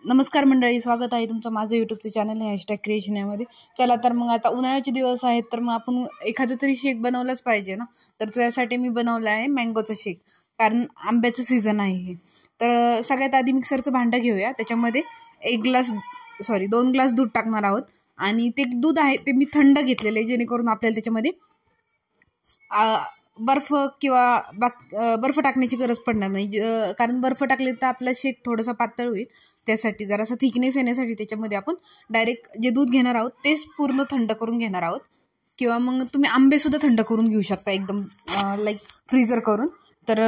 नमस्कार मंडळी, स्वागत आहे तुमचं माझं यूट्यूबचं चॅनल #क्रिएशन यामध्ये. चला तर मग आता उन्हाळ्याचे दिवस आहेत तर मग आपण एखादं तरी शेक बनवलंच पाहिजे ना. तर त्यासाठी मी बनवलं आहे मँगोचं शेक, कारण आंब्याचं सीझन आहे हे. तर सगळ्यात आधी मिक्सरचं भांडं घेऊया. त्याच्यामध्ये 2 ग्लास दूध टाकणार आहोत. आणि ते दूध आहे ते मी थंड घेतलेलं आहे, जेणेकरून आपल्याला त्याच्यामध्ये बर्फ किंवा बर्फ टाकण्याची गरज पडणार नाही. कारण बर्फ टाकले तर आपला शेक थोडासा पातळ होईल. त्यासाठी जरासा थिकनेस येण्यासाठी त्याच्यामध्ये आपण डायरेक्ट जे दूध घेणार आहोत तेच पूर्ण थंड करून घेणार आहोत. किंवा मग तुम्ही आंबेसुद्धा थंड करून घेऊ शकता, एकदम लाईक फ्रीजर करून. तर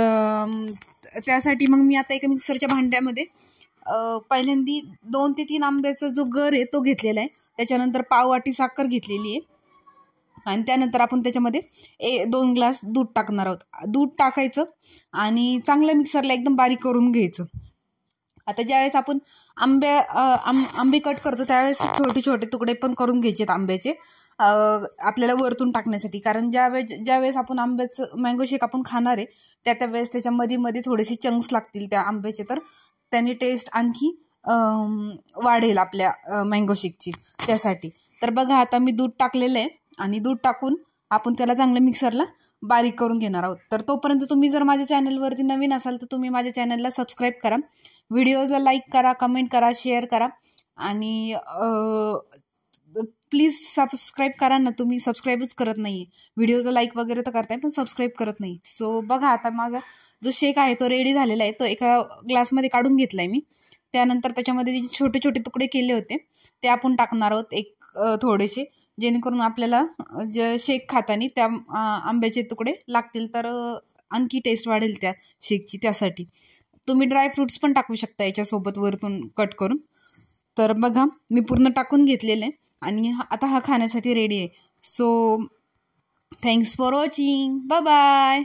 त्यासाठी मग मी आता एका मिक्सरच्या भांड्यामध्ये पहिल्यांदी 2 ते 3 आंब्याचा जो गर आहे तो घेतलेला आहे. त्याच्यानंतर पाववाटी साखर घेतलेली आहे. आणि त्यानंतर आपण त्याच्यामध्ये 2 ग्लास दूध टाकणार आहोत. दूध टाकायचं आणि चांगलं मिक्सरला एकदम बारीक करून घ्यायचं. आता ज्यावेळेस आपण आंबे कट करतो त्यावेळेस छोटे छोटे तुकडे पण करून घ्यायचे आंब्याचे, आपल्याला वरतून टाकण्यासाठी. कारण ज्यावेळेस आपण आंब्याचं मँगो शेक आपण खाणार आहे त्यावेळेस त्याच्या मध्ये थोडेसे चंक्स लागतील त्या आंब्याचे, तर त्याने टेस्ट आणखी वाढेल आपल्या मँगो शेकची. त्यासाठी तर बघा, आता मी दूध टाकलेलं आहे आणि दूध टाकून आपण त्याला चांगलं मिक्सरला बारीक करून घेणार आहोत. तर तोपर्यंत तुम्ही जर माझ्या चॅनलवरती नवीन असाल तर तुम्ही माझ्या चॅनलला सबस्क्राईब करा, व्हिडिओजला लाईक करा, कमेंट करा, शेअर करा. आणि प्लीज सबस्क्राईब करा ना. तुम्ही सबस्क्राईबच करत नाही, व्हिडिओजला लाईक वगैरे तर करताय पण सबस्क्राईब करत नाही. सो बघा, आता माझा जो शेक आहे तो रेडी झालेला आहे. तो एका ग्लासमध्ये काढून घेतला आहे मी. त्यानंतर त्याच्यामध्ये जे छोटे छोटे तुकडे केले होते ते आपण टाकणार आहोत थोडेसे, जेणेकरून आपल्याला जे शेक खाताना त्या आंब्याचे तुकडे लागतील तर आणखी टेस्ट वाढेल त्या शेकची. त्यासाठी तुम्ही ड्रायफ्रूट्स पण टाकू शकता याच्यासोबत वरतून कट करून. तर बघा, मी पूर्ण टाकून घेतलेलं आहे आणि आता हा खाण्यासाठी रेडी आहे. So thanks for watching, bye bye.